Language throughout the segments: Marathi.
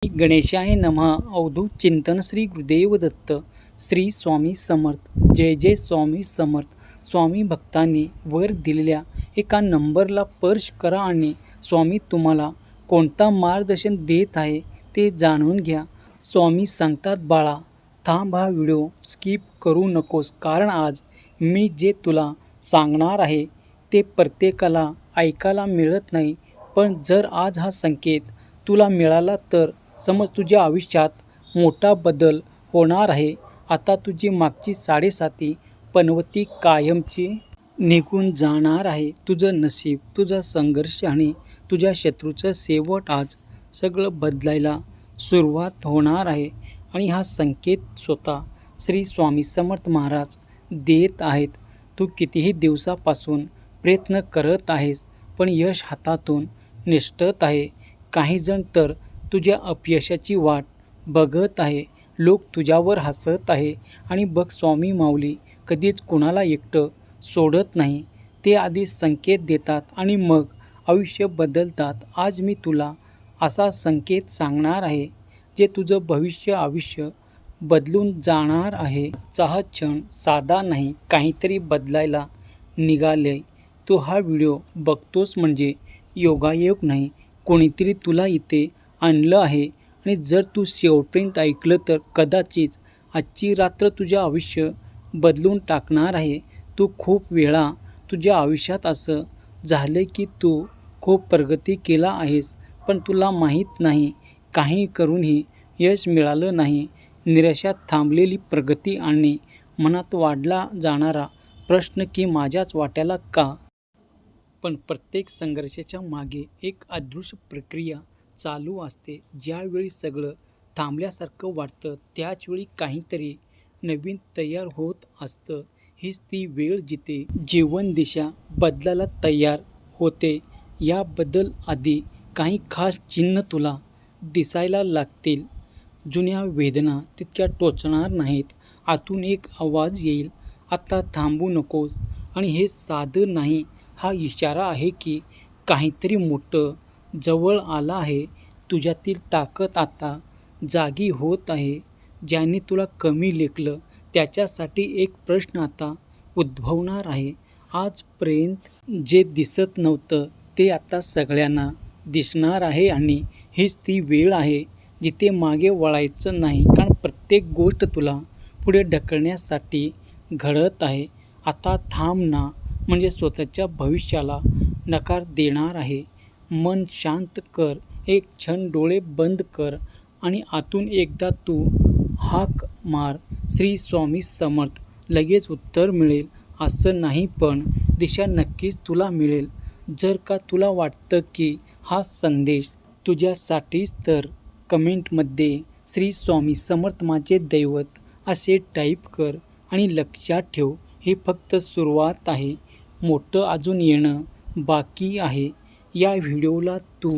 श्री गणेशाय नमः. अवधूत चिंतन श्री गुरुदेव दत्त. श्री स्वामी समर्थ. जय जय स्वामी समर्थ. स्वामी भक्तांनी वर दिलेल्या एका नंबरला स्पर्श करा आणि स्वामी तुम्हाला कोणता मार्गदर्शन देत आहे ते जाणून घ्या. स्वामी सांगतात, बाळा थांब, हा व्हिडिओ स्किप करू नकोस, कारण आज मी जे तुला सांगणार आहे ते प्रत्येकाला ऐकायला मिळत नाही. पण जर आज हा संकेत तुला मिळाला तर समज तुझ्या आयुष्यात मोठा बदल होणार आहे. आता तुझी मागची 7.5 पनवती कायमची निघून जाणार आहे. तुझं नशीब, तुझा संघर्ष आणि तुझ्या शत्रूचं शेवट आज सगळं बदलायला सुरुवात होणार आहे. आणि हा संकेत स्वतः श्री स्वामी समर्थ महाराज देत आहेत. तू कितीही दिवसापासून प्रयत्न करत आहेस, पण यश हातातून निसटत आहे. काही जण तर तुझ्या अपयशाची वाट बघत आहे. लोक तुझ्यावर हसत आहे. आणि बघ, स्वामी माऊली कधीच कुणाला एकटं सोडत नाही. ते आधी संकेत देतात आणि मग आयुष्य बदलतात. आज मी तुला असा संकेत सांगणार आहे जे तुझं आयुष्य बदलून जाणार आहे. आजचा क्षण साधा नाही, काहीतरी बदलायला निघालंय. तू हा व्हिडिओ बघतोस म्हणजे योगायोग नाही, कोणीतरी तुला इथे आणलं आहे. आणि जर तू शेवटपर्यंत ऐकलं तर कदाचित आजची रात्र तुझं आयुष्य बदलून टाकणार आहे. तू खूप वेळा तुझ्या आयुष्यात असं झालं की तू खूप प्रगती केला आहेस, पण तुला माहीत नाही, काही करूनही यश मिळालं नाही. निराशात थांबलेली प्रगती आणि मनात वाढला जाणारा प्रश्न की माझ्याच वाट्याला का? पण प्रत्येक संघर्षाच्या मागे एक अदृश्य प्रक्रिया चालू असते. ज्यावेळी सगळं थांबल्यासारखं वाटतं त्याचवेळी काहीतरी नवीन तयार होत असतं. हीच ती वेळ जिथे जीवन दिशा बदलायला तयार होते. या बदल आधी काही खास चिन्ह तुला दिसायला लागतील. जुन्या वेदना तितक्या टोचणार नाहीत. आतून एक आवाज येईल, आता थांबू नकोस. आणि हे साधं नाही, हा इशारा आहे की काहीतरी मोठं जवळ आलं आहे. तुझ्यातील ताकद आता जागी होत आहे. ज्याने तुला कमी लेखलं त्याच्यासाठी एक प्रश्न आता उद्भवणार आहे. आजपर्यंत जे दिसत नव्हतं ते आता सगळ्यांना दिसणार आहे. आणि हीच ती वेळ आहे जिथे मागे वळायचं नाही, कारण प्रत्येक गोष्ट तुला पुढे ढकलण्यासाठी घडत आहे. आता थांब ना, म्हणजे स्वतःच्या भविष्याला नकार देणार आहे. मन शांत कर, एक क्षण डोळे बंद कर आणि आतून एकदा तू हाक मार, श्री स्वामी समर्थ. लगेच उत्तर मिळेल असं नाही, पण दिशा नक्कीच तुला मिळेल. जर का तुला वाटतं की हा संदेश तुझ्यासाठीच तर कमेंटमध्ये श्री स्वामी समर्थ माझे दैवत असे टाईप कर. आणि लक्षात ठेव, ही फक्त सुरुवात आहे. मोठं अजून येणं बाकी आहे. या व्हिडिओला तू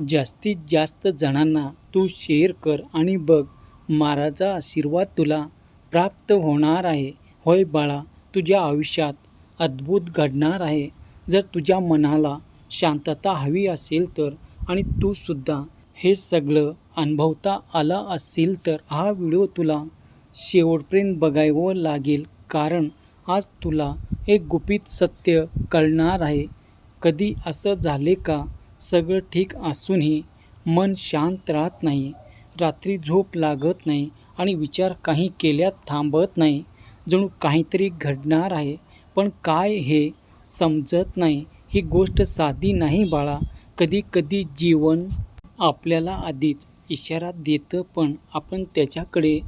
जास्तीत जास्त जणांना तू शेअर कर आणि बघ, महाराजा आशीर्वाद तुला प्राप्त होणार आहे. होय बाळा, तुझ्या आयुष्यात अद्भुत घडणार आहे. जर तुझ्या मनाला शांतता हवी असेल तर, आणि तू सुद्धा हे सगळं अनुभवता आला असेल तर हा व्हिडिओ तुला शेवटपर्यंत बघावं लागेल, कारण आज तुला एक गुपित सत्य कळणार आहे. कधी असं झाले का, सगळं ठीक असूनही मन शांत राहत नाही, रात्री झोप लागत नाही आणि विचार काही केल्यात थांबत नाही, जणू काहीतरी घडणार आहे पण काय हे समजत नाही. ही गोष्ट साधी नाही बाळा. कधी कधी जीवन आपल्याला आधीच इशारा देतं, पण आपण त्याच्याकडे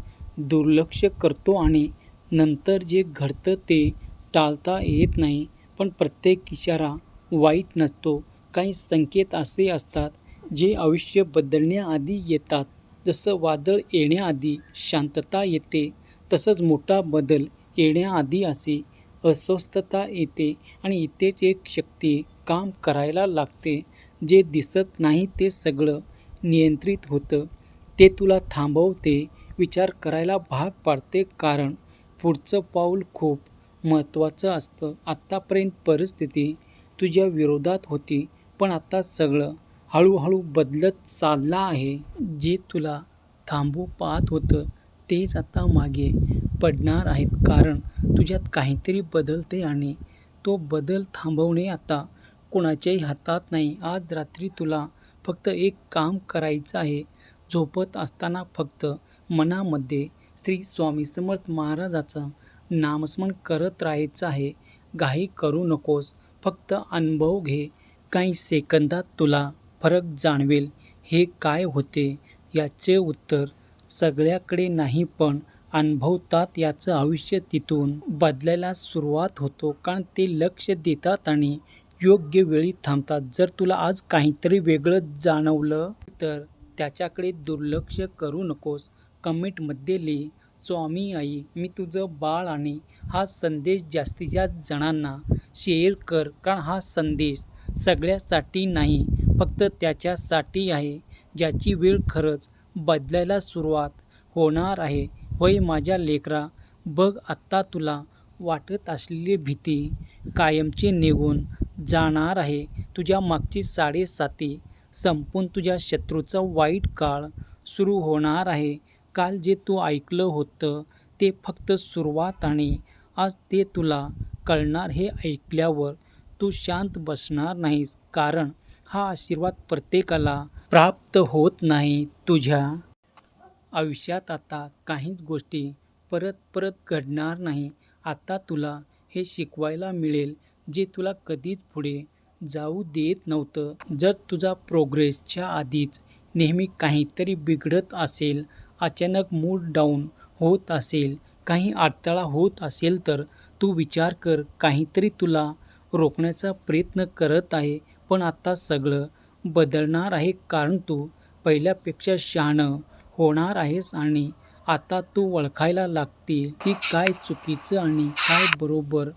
दुर्लक्ष करतो आणि नंतर जे घडतं ते टाळता येत नाही. पण प्रत्येक इशारा वाईट नसतो. काही संकेत असे असतात जे आयुष्य बदलण्याआधी येतात. जसं वादळ येण्याआधी शांतता येते, तसंच मोठा बदल येण्याआधी अशी अस्वस्थता येते. आणि इथेच एक शक्ती काम करायला लागते. जे दिसत नाही ते सगळं नियंत्रित होतं. ते तुला थांबवते, विचार करायला भाग पाडते, कारण पुढचं पाऊल खूप महत्त्वाचं असतं. आत्तापर्यंत परिस्थिती तुझ्या विरोधात होती, पण आता सगळं हळूहळू बदलत चालला आहे. जे तुला थांबू पाहत होतं तेच आता मागे पडणार आहेत, कारण तुझ्यात काहीतरी बदलते आणि तो बदल थांबवणे आता कोणाच्याही हातात नाही. आज रात्री तुला फक्त एक काम करायचं आहे. झोपत असताना फक्त मनामध्ये श्री स्वामी समर्थ महाराजाचं नामस्मरण करत राहायचं आहे. घाई करू नकोस, फक्त अनुभव घे. काही सेकंदात तुला फरक जाणवेल. हे काय होते याचे उत्तर सगळ्याकडे नाही, पण अनुभवतात याचं आयुष्य तिथून बदलायला सुरुवात होतो, कारण ते लक्ष देतात आणि योग्य वेळी थांबतात. जर तुला आज काहीतरी वेगळं जाणवलं तर त्याच्याकडे दुर्लक्ष करू नकोस. कमेंटमध्ये लिही, स्वामी आई मी तुझं बाळ, आणि हा संदेश जास्तीत जास्त जणांना शेअर कर, कारण हा संदेश सगळ्यासाठी नाही, फक्त त्याच्यासाठी आहे ज्याची वेळ खरंच बदलायला सुरुवात होणार आहे. होय माझ्या लेकरा, बघ आत्ता तुला वाटत असलेली भीती कायमची निघून जाणार आहे. तुझ्या मागची 7.5 संपून तुझ्या शत्रूचा वाईट काळ सुरू होणार आहे. काल जे तू ऐकलं होतं ते फक्त सुरुवात, आणि आज ते तुला कळणार. हे ऐकल्यावर तू शांत बसणार नाहीस, कारण हा आशीर्वाद प्रत्येकाला प्राप्त होत नाही. तुझ्या आयुष्यात आता काहीच गोष्टी परत परत घडणार नाही. आता तुला हे शिकवायला मिळेल जे तुला कधीच पुढे जाऊ देत नव्हतं. जर तुझा प्रोग्रेसच्या आधीच नेहमी काहीतरी बिघडत असेल, अचानक मूड डाऊन होत असेल, काही अडथळा होत असेल, तर तू विचार कर, काहीतरी तुला रोखण्याचा प्रयत्न करत आहे. पण आता सगळं बदलणार आहे, कारण तू पहिल्यापेक्षा शहाणं होणार आहेस, आणि आता तू ओळखायला लागतील की काय चुकीचं आणि काय बरोबर.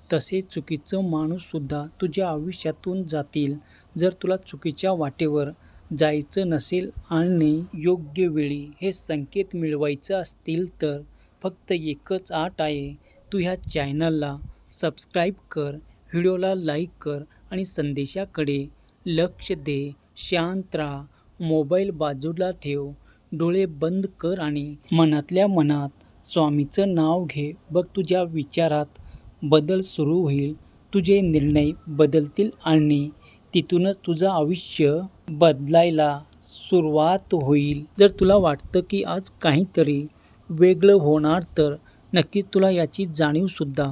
तसे चुकीचं माणूससुद्धा तुझ्या आयुष्यातून जातील. जर तुला चुकीच्या वाटेवर जायचं नसेल आणि योग्य वेळी हे संकेत मिळवायचं असतील, तर फक्त एकच अट आहे. तू ह्या चॅनलला सबस्क्राईब कर, व्हिडिओला लाईक कर आणि संदेशाकडे लक्ष दे. शांत राहा, मोबाईल बाजूला ठेव, डोळे बंद कर आणि मनातल्या मनात स्वामीचं नाव घे. बघ तुझ्या विचारात बदल सुरू होईल, तुझे निर्णय बदलतील आणि तिथूनच तुझं आयुष्य बदलायला सुरुवात होईल. जर तुला वाटतं की आज काहीतरी वेगळं होणार, तर नक्कीच तुला याची जाणीवसुद्धा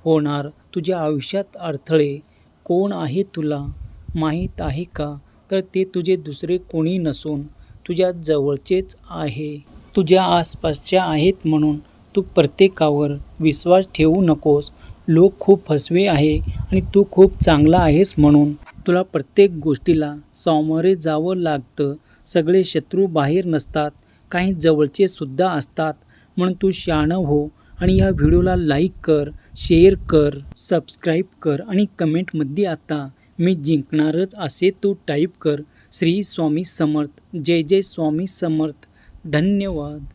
होणार. तुझ्या आयुष्यात अडथळे कोण आहे तुला माहीत आहे का? तर ते तुझे दुसरे कोणी नसून तुझ्या जवळचेच आहे. तुझ्या आसपासच्या आहेत, म्हणून तू प्रत्येकावर विश्वास ठेवू नकोस. लोक खूप फसवे आहे आणि तू खूप चांगला आहेस, म्हणून तुला प्रत्येक गोष्टीला सामोरे जावं लागतं. सगळे शत्रू बाहेर नसतात, काही जवळचे सुद्धा असतात. म्हणून तू शहाणं हो आणि या व्हिडिओला लाईक कर, शेअर कर, सबस्क्राईब कर आणि कमेंटमध्ये आता मी जिंकणारच असे तू टाईप कर. श्री स्वामी समर्थ. जय जय स्वामी समर्थ. धन्यवाद.